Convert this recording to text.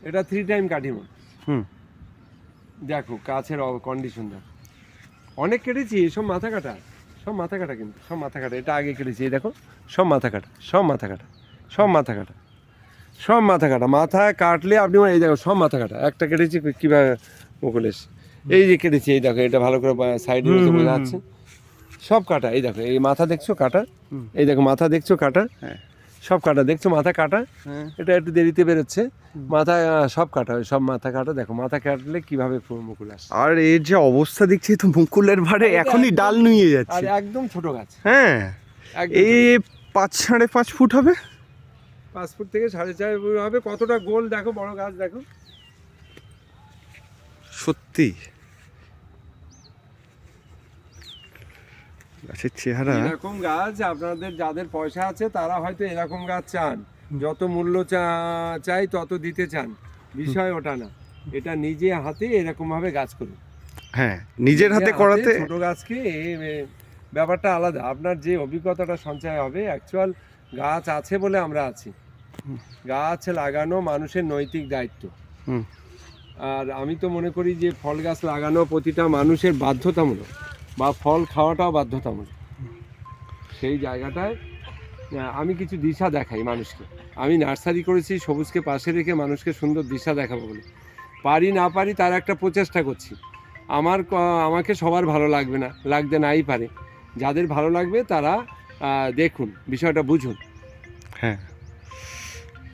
এটা 3 টাইম কাটিমন। হুম। দেখো গাছের কন্ডিশন দেখো, অনেক কেটেছি সব মাথা কাটা, সব মাথা কাটা, কিন্তু সব মাথা কাটা। এটা আগে কেটেছি, এই দেখো সব মাথা কাটা, সব মাথা কাটা, সব মাথা কাটা, সব মাথা কাটা। মাথা কাটলে আপনি এই দেখো সব মাথা কাটা। একটা কেটেছি কীভাবে মুকুল এসে, এই যে কেটেছি, এই দেখো এটা ভালো করে সাইডে বোঝা যাচ্ছে, সব কাটা। এই দেখো এই মাথা দেখছো কাটা, এই দেখো মাথা দেখছো কাটা, হ্যাঁ সব কাটা দেখছো, মাথা কাটা। হ্যাঁ। এটা একটু দেরিতে বেরোচ্ছে মাথা, সব কাটা, সব মাথা কাটা। দেখো মাথা কাটলে কিভাবে মুকুল আসে। আর এর যে অবস্থা দেখছি তো মুকুলের ভারে এখনই ডাল নুয়ে আর যাচ্ছে। একদম ছোট গাছ, হ্যাঁ এই 5-5.5 ফুট হবে, 5 ফুট থেকে 4.5 ফুট হবে। কতটা গোল দেখো, বড় গাছ দেখো। সত্যি গাছের চেহারা। এরকম গাছ আপনাদের যাদের পয়সা আছে তারা হয়তো এরকম গাছ চান, যত মূল্য চাই তত দিতে চান, বিষয় ওটা না। এটা নিজে হাতে এরকম ভাবে গাছ করুন। হ্যাঁ নিজের হাতে করাতে ছোট গাছকে ব্যাপারটা আলাদা। আপনার যে অভিজ্ঞতাটা সঞ্চয় হবে, অ্যাকচুয়াল গাছ আছে বলে আমরা আছি। গাছ লাগানো মানুষের নৈতিক দায়িত্ব। আর আমি তো মনে করি যে ফল গাছ লাগানো প্রতিটা মানুষের বাধ্যতামূলক, বা ফল খাওয়াটাও বাধ্যতামূলক। সেই জায়গাটায় আমি কিছু দিশা দেখাই মানুষকে। আমি নার্সারি করেছি সবুজকে পাশে রেখে মানুষকে সুন্দর দিশা দেখাবো বলে। পারি না পারি তার একটা প্রচেষ্টা করছি। আমাকে সবার ভালো লাগবে না, লাগতে নাই পারে। যাদের ভালো লাগবে তারা দেখুন, বিষয়টা বুঝুন। হ্যাঁ